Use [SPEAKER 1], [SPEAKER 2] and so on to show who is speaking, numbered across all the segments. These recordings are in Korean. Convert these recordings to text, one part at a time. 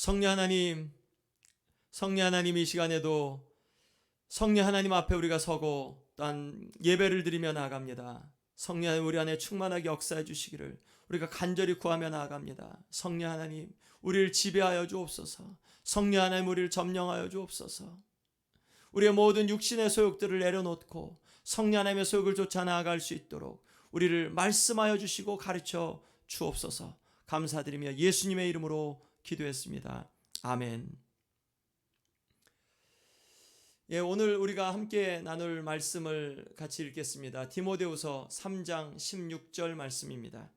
[SPEAKER 1] 성령 하나님 이 시간에도 성령 하나님 앞에 우리가 서고 또한 예배를 드리며 나아갑니다. 성령 하나님 우리 안에 충만하게 역사해 주시기를 우리가 간절히 구하며 나아갑니다. 성령 하나님 우리를 지배하여 주옵소서. 성령 하나님 우리를 점령하여 주옵소서. 우리의 모든 육신의 소욕들을 내려놓고 성령 하나님의 소욕을 쫓아 나아갈 수 있도록 우리를 말씀하여 주시고 가르쳐 주옵소서. 감사드리며 예수님의 이름으로 기도했습니다. 아멘. 오늘 우리가 함께 나눌 말씀을 같이 읽겠습니다. 디모데후서 3장 16절 말씀입니다.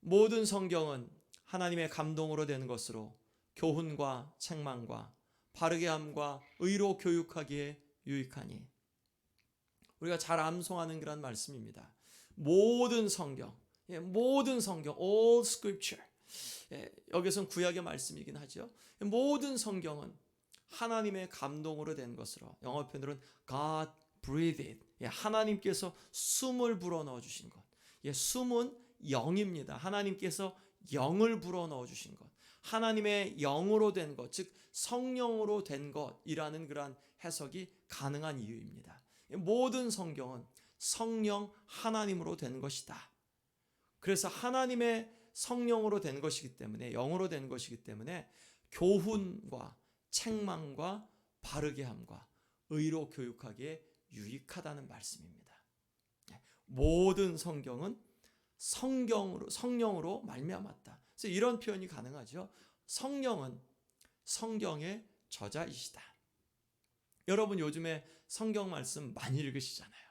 [SPEAKER 1] 모든 성경은 하나님의 감동으로 된 것으로 교훈과 책망과 바르게 함과 의로 교육하기에 유익하니. 우리가 잘 암송하는 그런 말씀입니다. 모든 성경, 모든 성경, all scripture. 여기서는 구약의 말씀이긴 하죠. 모든 성경은 하나님의 감동으로 된 것으로, 영어 표현으로는 God breathed it. 하나님께서 숨을 불어넣어 주신 것. 숨은 영입니다. 하나님께서 영을 불어넣어 주신 것. 하나님의 영으로 된 것, 즉 성령으로 된 것이라는 그러한 해석이 가능한 이유입니다. 모든 성경은 성령 하나님으로 된 것이다. 그래서 하나님의 성령으로 된 것이기 때문에, 영으로 된 것이기 때문에 교훈과 책망과 바르게 함과 의로 교육하기에 유익하다는 말씀입니다. 모든 성경은 성령으로 말미암았다. 그래서 이런 표현이 가능하죠. 성령은 성경의 저자이시다. 여러분 요즘에 성경 말씀 많이 읽으시잖아요.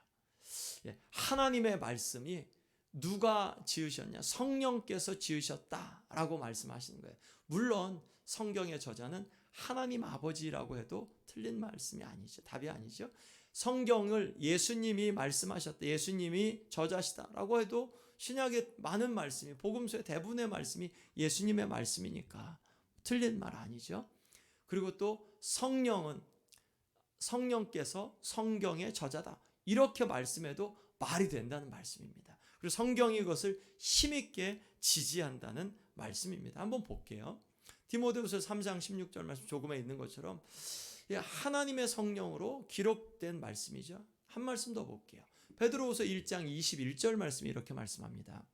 [SPEAKER 1] 하나님의 말씀이 누가 지으셨냐? 성령께서 지으셨다라고 말씀하시는 거예요. 물론 성경의 저자는 하나님 아버지라고 해도 틀린 말씀이 아니죠. 답이 아니죠. 성경을 예수님이 말씀하셨다, 예수님이 저자시다라고 해도 신약의 많은 말씀이, 복음서의 대부분의 말씀이 예수님의 말씀이니까 틀린 말 아니죠. 그리고 또 성령은 성령께서 성경의 저자다, 이렇게 말씀해도 말이 된다는 말씀입니다. 그리고 성경이 그것을 힘있게 지지한다는 말씀입니다. 한번 볼게요. 디모데후서 3장 16절 말씀 조금에 있는 것처럼 하나님의 성령으로 기록된 말씀이죠. 한 말씀 더 볼게요. 베드로후서 1장 21절 말씀이 이렇게 말씀합니다.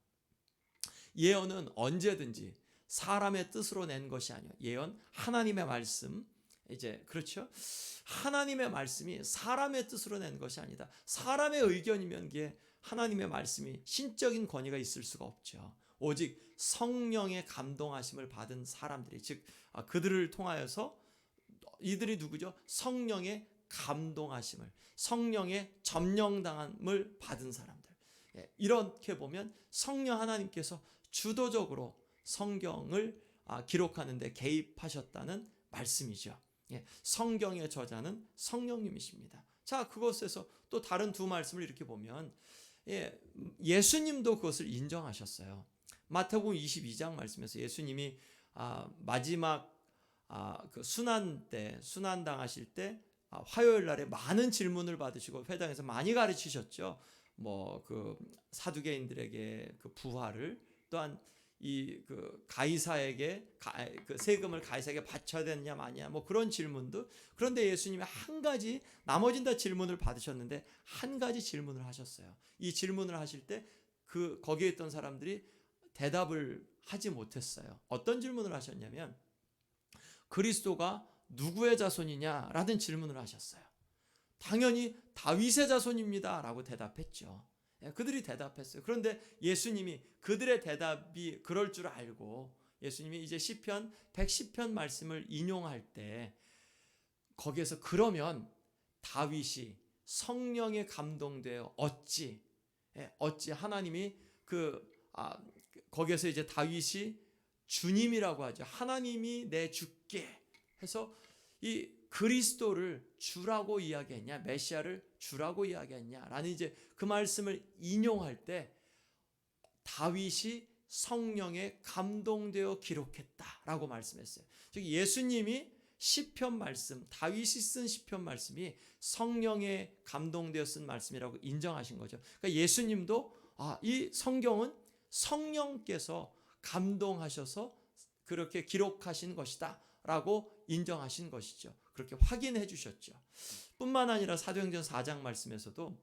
[SPEAKER 1] 예언은 언제든지 사람의 뜻으로 낸 것이 아니요. 예언 하나님의 말씀, 그렇죠? 하나님의 말씀이 사람의 뜻으로 낸 것이 아니다. 사람의 의견이면 이게 하나님의 말씀이 신적인 권위가 있을 수가 없죠. 오직 성령의 감동하심을 받은 사람들이, 즉 그들을 통하여서, 이들이 누구죠? 성령의 감동하심을, 성령의 점령당함을 받은 사람들. 이렇게 보면 성령 하나님께서 주도적으로 성경을 기록하는 데 개입하셨다는 말씀이죠. 성경의 저자는 성령님이십니다. 자, 그것에서 또 다른 두 말씀을 이렇게 보면 예수님도 그것을 인정하셨어요. 마태복음 22장 말씀에서 예수님이 마지막 그 순환 당하실 때 화요일 날에 많은 질문을 받으시고 회당에서 많이 가르치셨죠. 그 사두개인들에게 그 부활을, 또한 그 가이사에게 그 세금을 가이사에게 바쳐야 되느냐 마냐, 그런 질문도. 그런데 예수님이 한 가지, 나머진 다 질문을 받으셨는데 한 가지 질문을 하셨어요. 이 질문을 하실 때 거기에 있던 사람들이 대답을 하지 못했어요. 어떤 질문을 하셨냐면 그리스도가 누구의 자손이냐라는 질문을 하셨어요. 당연히 다윗의 자손입니다 라고 대답했죠. 그들이 대답했어요. 그런데 예수님이 그들의 대답이 그럴 줄 알고 예수님이 이제 시편 110편 말씀을 인용할 때 거기에서 그러면 다윗이 성령에 감동되어 어찌 하나님이 거기에서 이제 다윗이 주님이라고 하죠. 하나님이 내 주께 해서 이 그리스도를 주라고 이야기했냐, 메시아를 주라고 이야기했냐라는 이제 그 말씀을 인용할 때 다윗이 성령에 감동되어 기록했다라고 말씀했어요. 즉 예수님이 시편 말씀, 다윗이 쓴 시편 말씀이 성령에 감동되어 쓴 말씀이라고 인정하신 거죠. 그러니까 예수님도 이 성경은 성령께서 감동하셔서 그렇게 기록하신 것이다 라고 인정하신 것이죠. 그렇게 확인해 주셨죠. 뿐만 아니라 사도행전 4장 말씀에서도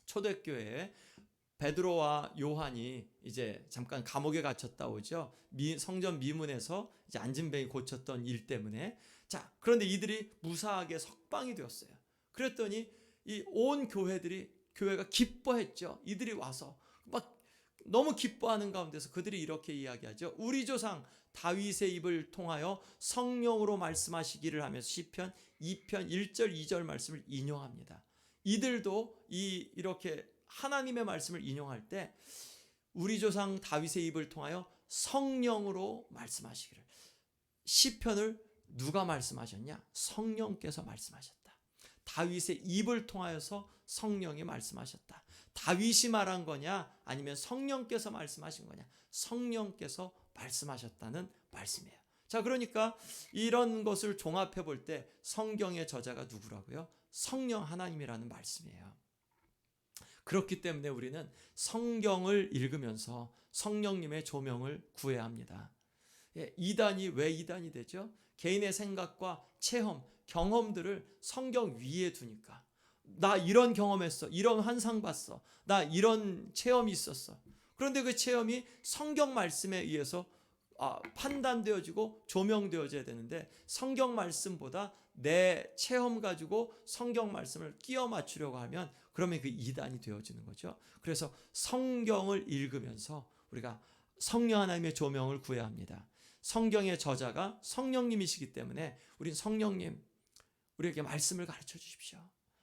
[SPEAKER 1] 초대교회에 베드로와 요한이 이제 잠깐 감옥에 갇혔다 오죠. 성전 미문에서 이제 안진뱅이 고쳤던 일 때문에. 자, 그런데 이들이 무사하게 석방이 되었어요. 그랬더니 이 온 교회가 기뻐했죠. 이들이 와서 막 너무 기뻐하는 가운데서 그들이 이렇게 이야기하죠. 우리 조상 다윗의 입을 통하여 성령으로 말씀하시기를 하면서 시편 2편 1절 2절 말씀을 인용합니다. 이들도 이렇게 하나님의 말씀을 인용할 때 우리 조상 다윗의 입을 통하여 성령으로 말씀하시기를. 시편을 누가 말씀하셨냐? 성령께서 말씀하셨다. 다윗의 입을 통하여서 성령이 말씀하셨다. 다윗이 말한 거냐? 아니면 성령께서 말씀하신 거냐? 성령께서 말씀하셨다는 말씀이에요. 자, 그러니까 이런 것을 종합해 볼 때 성경의 저자가 누구라고요? 성령 하나님이라는 말씀이에요. 그렇기 때문에 우리는 성경을 읽으면서 성령님의 조명을 구해야 합니다. 이단이 왜 이단이 되죠? 개인의 생각과 체험, 경험들을 성경 위에 두니까. 나 이런 경험했어. 이런 환상 봤어. 나 이런 체험이 있었어. 그런데 그 체험이 성경 말씀에 의해서 판단되어지고 조명되어져야 되는데 성경 말씀보다 내 체험 가지고 성경 말씀을 끼워 맞추려고 하면 그러면 그 이단이 되어지는 거죠. 그래서 성경을 읽으면서 우리가 성령 하나님의 조명을 구해야 합니다. 성경의 저자가 성령님이시기 때문에 우린 성령님 우리에게 말씀을 가르쳐 주십시오.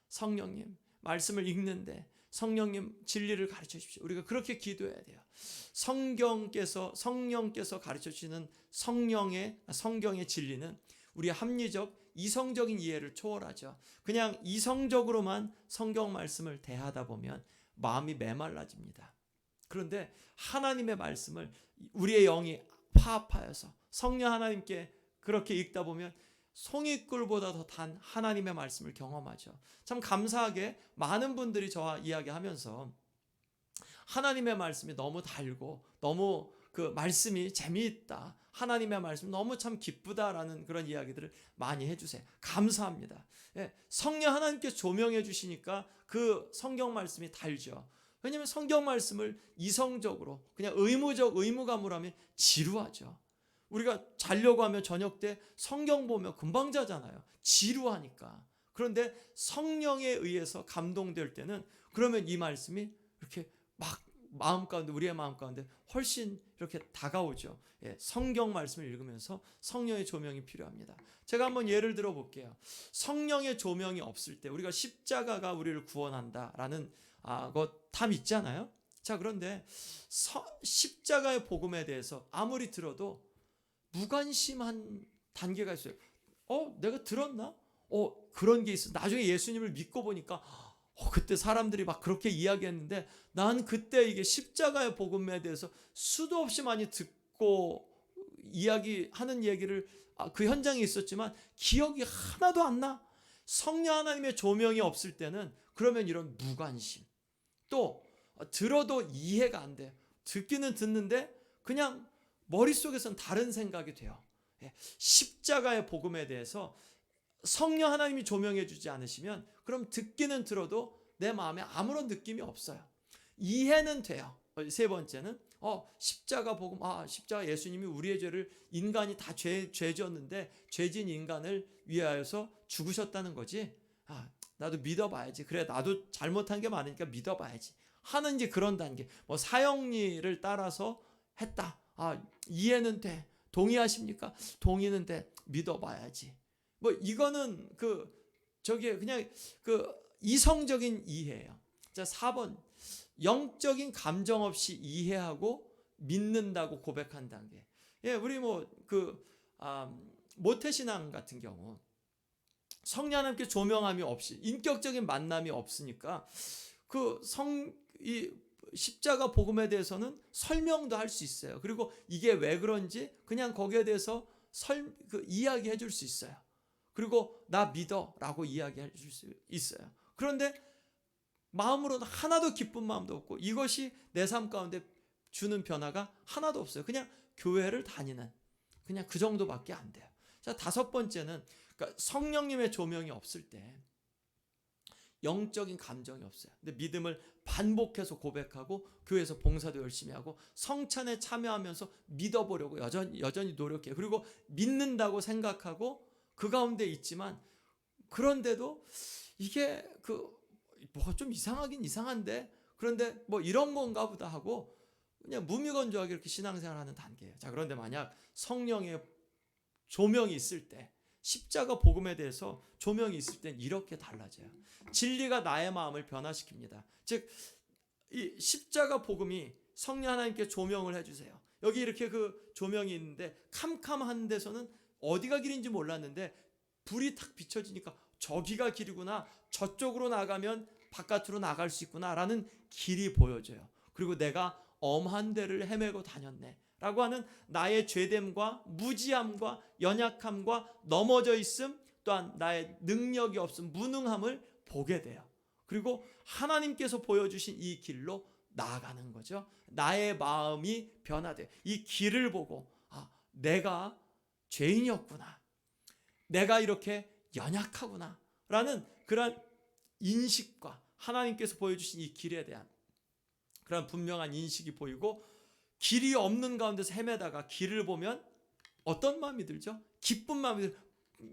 [SPEAKER 1] 성령님 말씀을 읽는데 성령님 진리를 가르쳐 주십시오. 우리가 그렇게 기도해야 돼요. 성령께서 가르쳐 주시는 성경의 진리는 우리의 합리적 이성적인 이해를 초월하죠. 그냥 이성적으로만 성경 말씀을 대하다 보면 마음이 메말라집니다. 그런데 하나님의 말씀을 우리의 영이 파합하여서 성령 하나님께 그렇게 읽다 보면 송이꿀보다 더 단 하나님의 말씀을 경험하죠. 참 감사하게 많은 분들이 저와 이야기하면서 하나님의 말씀이 너무 달고 너무 그 말씀이 재미있다. 하나님의 말씀 너무 참 기쁘다라는 그런 이야기들을 많이 해주세요. 감사합니다. 성령 하나님께 조명해 주시니까 그 성경 말씀이 달죠. 왜냐하면 성경 말씀을 이성적으로 그냥 의무감으로 하면 지루하죠. 우리가 자려고 하면 저녁 때 성경 보면 금방 자잖아요. 지루하니까. 그런데 성령에 의해서 감동될 때는 그러면 이 말씀이 이렇게 막 우리의 마음 가운데 훨씬 이렇게 다가오죠. 성경 말씀을 읽으면서 성령의 조명이 필요합니다. 제가 한번 예를 들어 볼게요. 성령의 조명이 없을 때 우리가 십자가가 우리를 구원한다라는 것 다 믿잖아요. 자, 그런데 십자가의 복음에 대해서 아무리 들어도 무관심한 단계가 있어요. 내가 들었나? 그런 게 있어. 나중에 예수님을 믿고 보니까 그때 사람들이 막 그렇게 이야기했는데 난 그때 이게 십자가의 복음에 대해서 수도 없이 많이 듣고 이야기하는 얘기를 그 현장에 있었지만 기억이 하나도 안 나. 성령 하나님의 조명이 없을 때는 그러면 이런 무관심, 또 들어도 이해가 안 돼. 듣기는 듣는데 그냥 머릿속에선 다른 생각이 돼요. 십자가의 복음에 대해서 성령 하나님이 조명해 주지 않으시면 그럼 듣기는 들어도 내 마음에 아무런 느낌이 없어요. 이해는 돼요. 세 번째는 십자가 복음, 십자가 예수님이 우리의 죄를 인간이 다 죄졌는데 죄진 인간을 위하여서 죽으셨다는 거지. 나도 믿어봐야지. 그래, 나도 잘못한 게 많으니까 믿어봐야지 하는 이제 그런 단계. 사형리를 따라서 했다. 이해는 돼. 동의하십니까? 동의는 돼. 믿어봐야지. 이거는 그냥 이성적인 이해예요. 자, 4번. 영적인 감정 없이 이해하고 믿는다고 고백한 단계. 우리 모태신앙 같은 경우 성령 하나님께 조명함이 없이 인격적인 만남이 없으니까 이 십자가 복음에 대해서는 설명도 할 수 있어요. 그리고 이게 왜 그런지 그냥 거기에 대해서 이야기해 줄 수 있어요. 그리고 나 믿어 라고 이야기해 줄 수 있어요. 그런데 마음으로는 하나도 기쁜 마음도 없고 이것이 내 삶 가운데 주는 변화가 하나도 없어요. 그냥 교회를 다니는 그냥 그 정도밖에 안 돼요. 자, 다섯 번째는 그러니까 성령님의 조명이 없을 때 영적인 감정이 없어요. 근데 믿음을 반복해서 고백하고 교회에서 봉사도 열심히 하고 성찬에 참여하면서 믿어보려고 여전히 노력해요. 그리고 믿는다고 생각하고 그 가운데 있지만 그런데도 이게 뭐가 좀 이상하긴 이상한데 그런데 뭐 이런 건가 보다 하고 그냥 무미건조하게 이렇게 신앙생활하는 단계예요. 자, 그런데 만약 성령의 조명이 있을 때 십자가 복음에 대해서 조명이 있을 땐 이렇게 달라져요. 진리가 나의 마음을 변화시킵니다. 즉, 이 십자가 복음이 성령 하나님께 조명을 해주세요. 여기 이렇게 그 조명이 있는데 캄캄한 데서는 어디가 길인지 몰랐는데 불이 탁 비춰지니까 저기가 길이구나, 저쪽으로 나가면 바깥으로 나갈 수 있구나 라는 길이 보여져요. 그리고 내가 엄한 데를 헤매고 다녔네 라고 하는 나의 죄됨과 무지함과 연약함과 넘어져 있음, 또한 나의 능력이 없음, 무능함을 보게 돼요. 그리고 하나님께서 보여주신 이 길로 나아가는 거죠. 나의 마음이 변화돼요. 이 길을 보고 내가 죄인이었구나, 내가 이렇게 연약하구나 라는 그런 인식과 하나님께서 보여주신 이 길에 대한 그런 분명한 인식이 보이고, 길이 없는 가운데서 헤매다가 길을 보면 어떤 마음이 들죠? 기쁜 마음이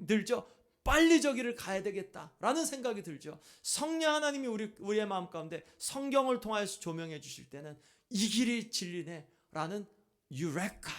[SPEAKER 1] 들죠. 빨리 저기를 가야 되겠다라는 생각이 들죠. 성령 하나님이 우리의 마음 가운데 성경을 통하여서 조명해 주실 때는 이 길이 진리네 라는 유레카,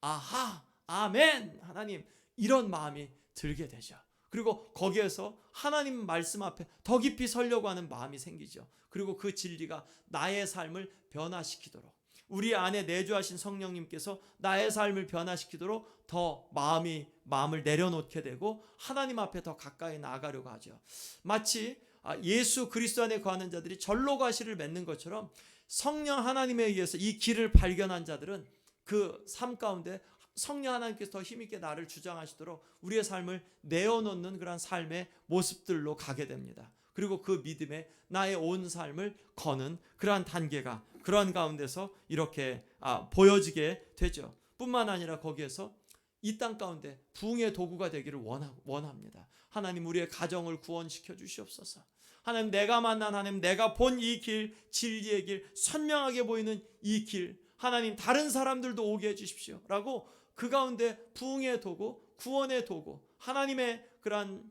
[SPEAKER 1] 아하, 아멘, 하나님, 이런 마음이 들게 되죠. 그리고 거기에서 하나님 말씀 앞에 더 깊이 서려고 하는 마음이 생기죠. 그리고 그 진리가 나의 삶을 변화시키도록, 우리 안에 내주하신 성령님께서 나의 삶을 변화시키도록 더 마음을 내려놓게 되고 하나님 앞에 더 가까이 나아가려고 하죠. 마치 예수 그리스도 안에 거하는 자들이 절로 가시를 맺는 것처럼 성령 하나님에 의해서 이 길을 발견한 자들은 그 삶 가운데 성령 하나님께서 더 힘있게 나를 주장하시도록 우리의 삶을 내어놓는 그런 삶의 모습들로 가게 됩니다. 그리고 그 믿음에 나의 온 삶을 거는 그러한 단계가 그러한 가운데서 이렇게 보여지게 되죠. 뿐만 아니라 거기에서 이 땅 가운데 부흥의 도구가 되기를 원합니다. 하나님, 우리의 가정을 구원시켜 주시옵소서. 하나님, 내가 만난 하나님, 내가 본 이 길, 진리의 길, 선명하게 보이는 이 길, 하나님, 다른 사람들도 오게 해주십시오 라고 그 가운데 부흥의 도구, 구원의 도구, 하나님의 그러한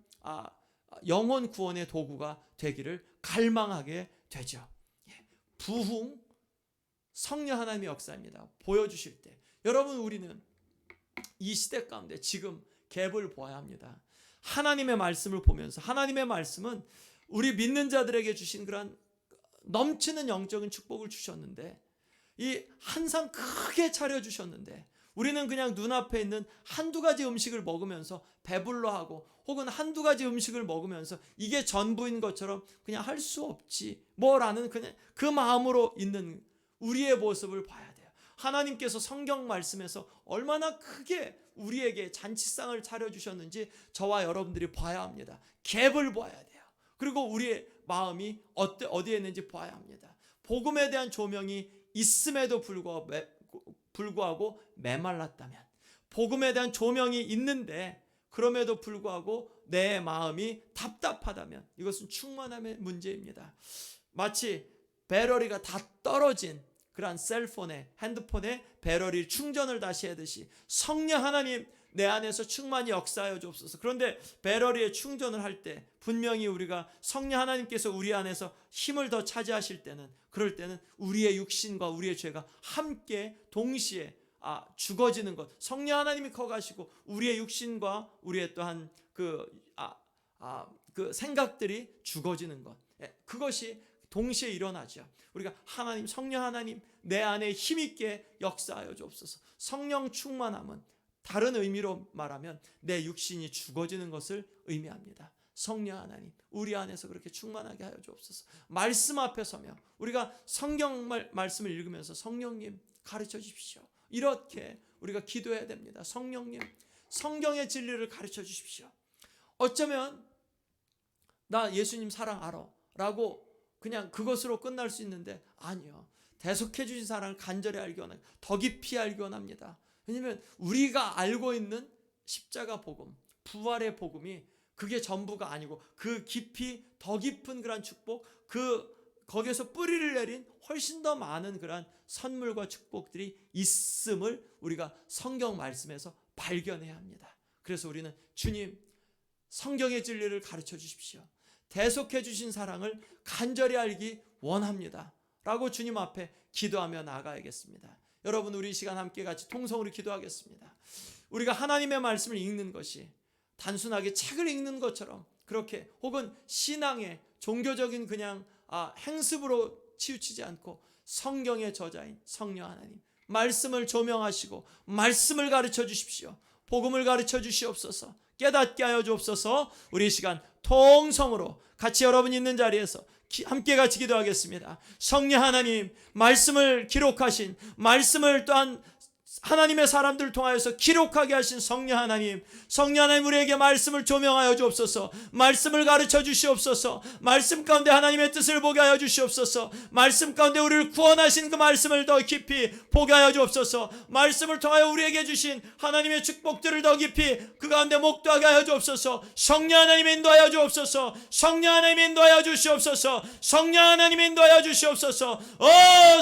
[SPEAKER 1] 영혼 구원의 도구가 되기를 갈망하게 되죠. 부흥, 성령 하나님의 역사입니다. 보여주실 때 여러분, 우리는 이 시대 가운데 지금 갭을 보아야 합니다. 하나님의 말씀을 보면서, 하나님의 말씀은 우리 믿는 자들에게 주신 그런 넘치는 영적인 축복을 주셨는데, 이 한 상 크게 차려주셨는데 우리는 그냥 눈앞에 있는 한두 가지 음식을 먹으면서 배불러하고, 혹은 한두 가지 음식을 먹으면서 이게 전부인 것처럼 그냥 할 수 없지 뭐라는 그냥 그 마음으로 있는 우리의 모습을 봐야 돼요. 하나님께서 성경 말씀에서 얼마나 크게 우리에게 잔치상을 차려주셨는지 저와 여러분들이 봐야 합니다. 갭을 봐야 돼요. 그리고 우리의 마음이 어디에 있는지 봐야 합니다. 복음에 대한 조명이 있음에도 불구하고 메말랐다면, 복음에 대한 조명이 있는데 그럼에도 불구하고 내 마음이 답답하다면 이것은 충만함의 문제입니다. 마치 배터리가 다 떨어진 그런 셀폰에, 핸드폰에 배터리 충전을 다시 하듯이 성령 하나님, 내 안에서 충만히 역사하여 주옵소서. 그런데 배터리에 충전을 할 때 분명히 우리가 성령 하나님께서 우리 안에서 힘을 더 차지하실 때는, 그럴 때는 우리의 육신과 우리의 죄가 함께 동시에 죽어지는 것, 성령 하나님이 커가시고 우리의 육신과 우리의 또한 그 생각들이 죽어지는 것, 그것이 동시에 일어나죠. 우리가 하나님, 성령 하나님, 내 안에 힘있게 역사하여 주옵소서. 성령 충만함은 다른 의미로 말하면 내 육신이 죽어지는 것을 의미합니다. 성령 하나님, 우리 안에서 그렇게 충만하게 하여 주옵소서. 말씀 앞에 서며 우리가 성경 말씀을 읽으면서 성령님 가르쳐 주십시오, 이렇게 우리가 기도해야 됩니다. 성령님, 성경의 진리를 가르쳐 주십시오. 어쩌면 나 예수님 사랑 알아 라고 그냥 그것으로 끝날 수 있는데, 아니요, 대속해 주신 사랑을 간절히 알기 원합니다. 더 깊이 알기 원합니다. 왜냐하면 우리가 알고 있는 십자가 복음, 부활의 복음이 그게 전부가 아니고 그 깊이 더 깊은 그런 축복, 거기에서 뿌리를 내린 훨씬 더 많은 그런 선물과 축복들이 있음을 우리가 성경 말씀에서 발견해야 합니다. 그래서 우리는 주님, 성경의 진리를 가르쳐 주십시오. 대속해 주신 사랑을 간절히 알기 원합니다. 라고 주님 앞에 기도하며 나아가야겠습니다. 여러분, 우리 이 시간 함께 같이 통성으로 기도하겠습니다. 우리가 하나님의 말씀을 읽는 것이 단순하게 책을 읽는 것처럼 그렇게 혹은 신앙의 종교적인 그냥 행습으로 치우치지 않고 성경의 저자인 성령 하나님 말씀을 조명하시고 말씀을 가르쳐 주십시오. 복음을 가르쳐 주시옵소서. 깨닫게 하여 주옵소서. 우리 이 시간 통성으로 같이 여러분 있는 자리에서 함께 같이 기도하겠습니다. 성령 하나님, 말씀을 기록하신, 말씀을 또한 하나님의 사람들을 통하여서 기록하게 하신 성령 하나님, 성령 하나님 우리에게 말씀을 조명하여 주옵소서. 말씀을 가르쳐 주시옵소서. 말씀 가운데 하나님의 뜻을 보게 하여 주시옵소서. 말씀 가운데 우리를 구원하신 그 말씀을 더 깊이 보게 하여 주옵소서. 말씀을 통하여 우리에게 주신 하나님의 축복들을 더 깊이 그 가운데 목도하게 하여 주옵소서. 성령 하나님 인도하여 주옵소서. 성령 하나님 인도하여 주시옵소서. 성령 하나님 인도하여 주시옵소서.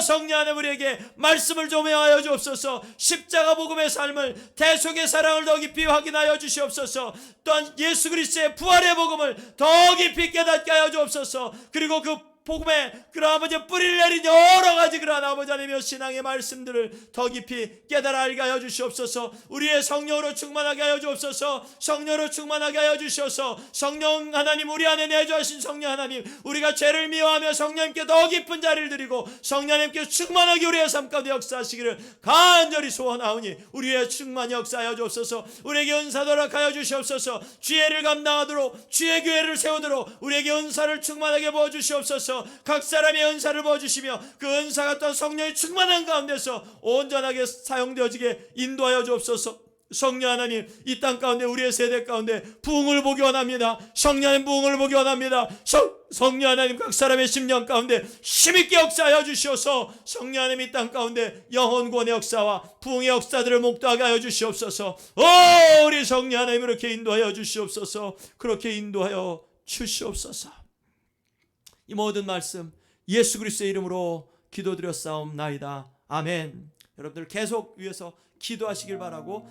[SPEAKER 1] 성령 하나님 우리에게 말씀을 조명하여 주옵소서. 십자가 복음의 삶을, 대속의 사랑을 더 깊이 확인하여 주시옵소서. 또한 예수 그리스도의 부활의 복음을 더 깊이 깨닫게 하여 주옵소서. 그리고 그 복음에 그러한 아버지 뿌리를 내린 여러 가지 그러한 아버지 하나님의 신앙의 말씀들을 더 깊이 깨달아 알게 하여 주시옵소서. 우리의 성령으로 충만하게 하여 주옵소서. 성령으로 충만하게 하여 주셔서 성령 하나님 우리 안에 내주하신 성령 하나님, 우리가 죄를 미워하며 성령님께 더 깊은 자리를 드리고 성령님께 충만하게 우리의 삶 가운데 역사하시기를 간절히 소원하오니 우리의 충만 역사하여 주옵소서. 우리에게 은사 허락하여 주시옵소서. 지혜를 감당하도록, 주의 교회를 세우도록 우리에게 은사를 충만하게 부어주시옵소서. 각 사람의 은사를 부어주시며 그 은사가 또 성령의 충만한 가운데서 온전하게 사용되어지게 인도하여 주옵소서. 성령 하나님, 이 땅 가운데 우리의 세대 가운데 부흥을 보기 원합니다. 성령 하나님 부흥을 보기 원합니다. 성령 하나님 각 사람의 심령 가운데 힘있게 역사하여 주시옵소서. 성령 하나님 이 땅 가운데 영혼 구원의 역사와 부흥의 역사들을 목도하게 하여 주시옵소서. 우리 성령 하나님 이렇게 인도하여 주시옵소서. 그렇게 인도하여 주시옵소서. 이 모든 말씀 예수 그리스도의 이름으로 기도드렸사옵나이다. 아멘. 여러분들 계속 위해서 기도하시길 바라고